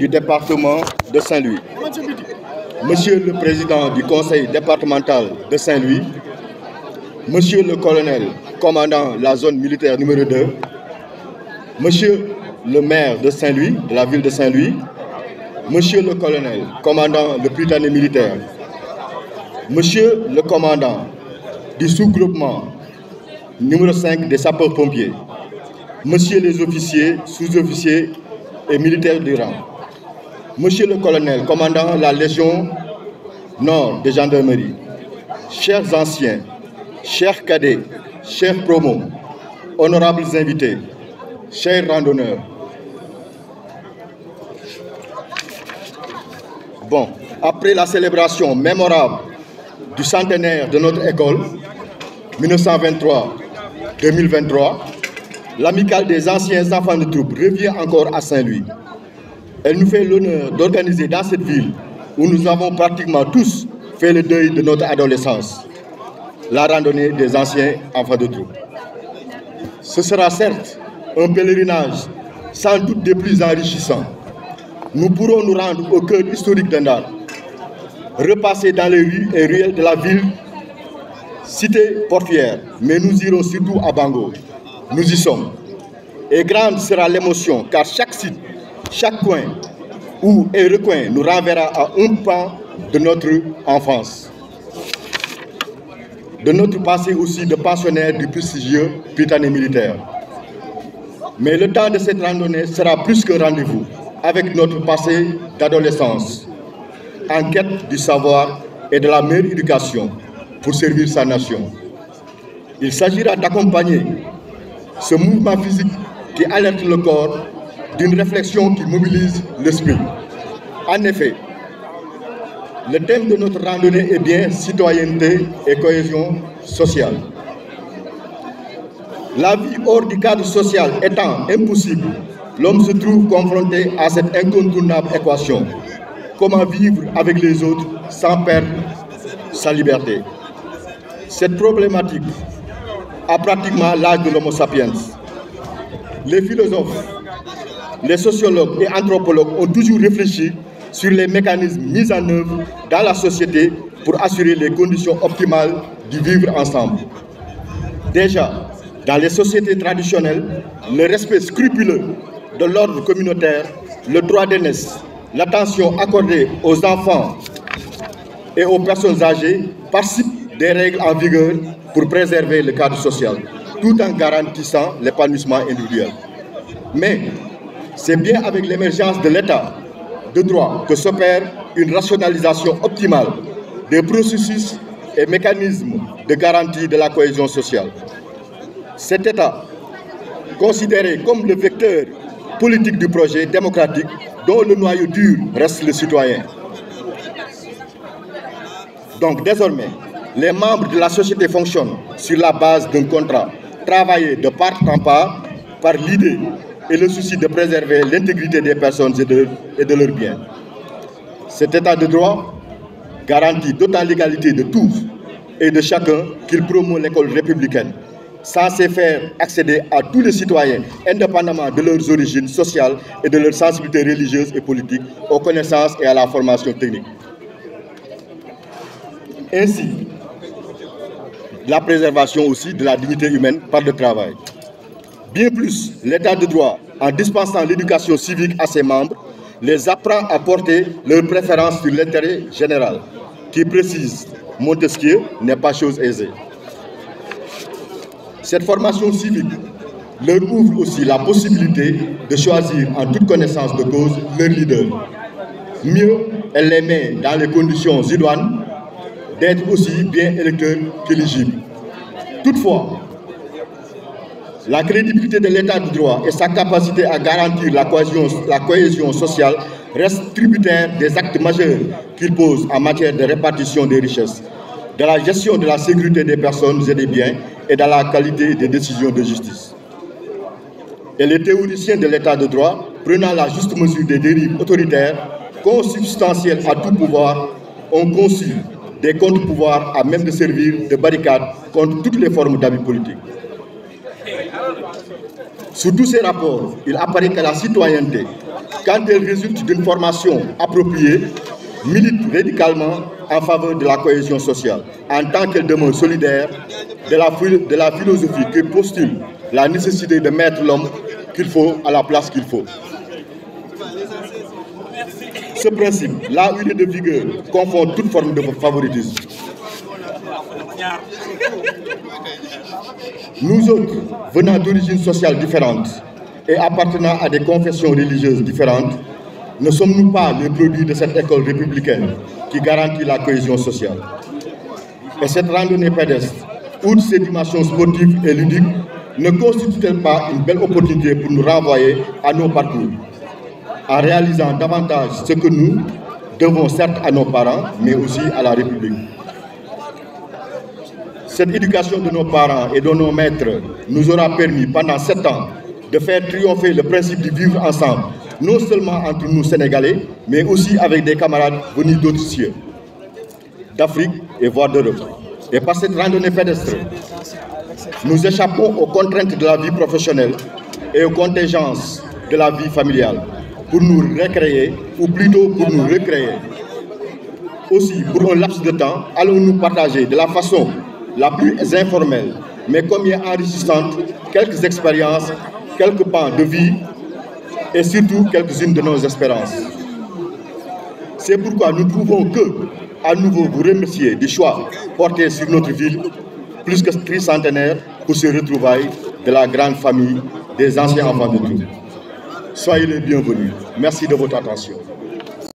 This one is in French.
du département de Saint-Louis, Monsieur le Président du Conseil départemental de Saint-Louis, Monsieur le Colonel commandant la zone militaire numéro 2, Monsieur le maire de Saint-Louis, de la ville de Saint-Louis, Monsieur le Colonel commandant le Prytanée militaire, Monsieur le commandant du sous-groupement numéro 5 des sapeurs-pompiers, Monsieur les officiers, sous-officiers et militaires du rang, Monsieur le colonel commandant la Légion Nord de gendarmerie, chers anciens, chers cadets, chers promos, honorables invités, chers randonneurs. Bon, après la célébration mémorable du centenaire de notre école, 1923-2023, l'amicale des anciens enfants de troupe revient encore à Saint-Louis. Elle nous fait l'honneur d'organiser dans cette ville où nous avons pratiquement tous fait le deuil de notre adolescence, la randonnée des anciens enfants de troupe. Ce sera certes un pèlerinage sans doute des plus enrichissants. Nous pourrons nous rendre au cœur historique d'Indar, repasser dans les rues et ruelles de la ville, cité portuaire, mais nous irons surtout à Bango. Nous y sommes. Et grande sera l'émotion, car chaque site, chaque coin ou et recoin nous renverra à un pan de notre enfance. De notre passé aussi de pensionnaire du prestigieux Prytanée militaire. Mais le temps de cette randonnée sera plus qu'un rendez-vous avec notre passé d'adolescence, en quête du savoir et de la meilleure éducation pour servir sa nation. Il s'agira d'accompagner ce mouvement physique qui alerte le corps d'une réflexion qui mobilise l'esprit. En effet, le thème de notre randonnée est bien citoyenneté et cohésion sociale. La vie hors du cadre social étant impossible, l'homme se trouve confronté à cette incontournable équation. Comment vivre avec les autres sans perdre sa liberté? Cette problématique a pratiquement l'âge de l'Homo sapiens. Les philosophes, les sociologues et anthropologues ont toujours réfléchi sur les mécanismes mis en œuvre dans la société pour assurer les conditions optimales du vivre ensemble. Déjà, dans les sociétés traditionnelles, le respect scrupuleux de l'ordre communautaire, le droit d'aînesse, l'attention accordée aux enfants et aux personnes âgées participent des règles en vigueur pour préserver le cadre social, tout en garantissant l'épanouissement individuel. Mais c'est bien avec l'émergence de l'État de droit que s'opère une rationalisation optimale des processus et mécanismes de garantie de la cohésion sociale. Cet État, considéré comme le vecteur politique du projet démocratique dont le noyau dur reste le citoyen. Donc désormais, les membres de la société fonctionnent sur la base d'un contrat travaillé de part en part par l'idée et le souci de préserver l'intégrité des personnes et de leurs biens. Cet état de droit garantit d'autant l'égalité de tous et de chacun qu'il promeut l'école républicaine, censée faire accéder à tous les citoyens, indépendamment de leurs origines sociales et de leurs sensibilités religieuses et politiques, aux connaissances et à la formation technique. Ainsi, la préservation aussi de la dignité humaine par le travail. Bien plus, l'état de droit, en dispensant l'éducation civique à ses membres, les apprend à porter leur préférence sur l'intérêt général, qui précise Montesquieu n'est pas chose aisée. Cette formation civique leur ouvre aussi la possibilité de choisir en toute connaissance de cause leur leader. Mieux, elle les met dans les conditions idoines d'être aussi bien électeurs qu'éligibles. Toutefois, la crédibilité de l'état de droit et sa capacité à garantir la cohésion sociale restent tributaires des actes majeurs qu'il pose en matière de répartition des richesses, de la gestion de la sécurité des personnes et des biens et de la qualité des décisions de justice. Et les théoriciens de l'état de droit, prenant la juste mesure des dérives autoritaires, consubstantielles à tout pouvoir, ont conçu des contre-pouvoirs à même de servir de barricade contre toutes les formes d'abus politiques. Sous tous ces rapports, il apparaît que la citoyenneté quand elle résulte d'une formation appropriée, milite radicalement en faveur de la cohésion sociale, en tant qu'elle demeure solidaire de la philosophie qui postule la nécessité de mettre l'homme qu'il faut à la place qu'il faut. Ce principe, là où il est de vigueur, confond toute forme de favoritisme. Nous autres, venant d'origines sociales différentes et appartenant à des confessions religieuses différentes, ne sommes-nous pas les produits de cette école républicaine qui garantit la cohésion sociale? Et cette randonnée pédestre, outre ses dimensions sportives et ludiques, ne constitue-t-elle pas une belle opportunité pour nous renvoyer à nos parcours, en réalisant davantage ce que nous devons certes à nos parents, mais aussi à la République? Cette éducation de nos parents et de nos maîtres nous aura permis pendant 7 ans de faire triompher le principe du vivre ensemble, non seulement entre nous Sénégalais, mais aussi avec des camarades venus d'autres cieux, d'Afrique et voire d'Europe. Et par cette randonnée pédestre, nous échappons aux contraintes de la vie professionnelle et aux contingences de la vie familiale pour nous récréer, ou plutôt pour nous recréer. Aussi, pour un laps de temps, allons-nous partager de la façon la plus informelle, mais combien enrichissante, quelques expériences, quelques pans de vie et surtout quelques-unes de nos espérances. C'est pourquoi nous ne pouvons que, à nouveau, vous remercier du choix porté sur notre ville, plus que tricentenaire, pour ces retrouvailles de la grande famille des anciens enfants de tout. Soyez les bienvenus. Merci de votre attention.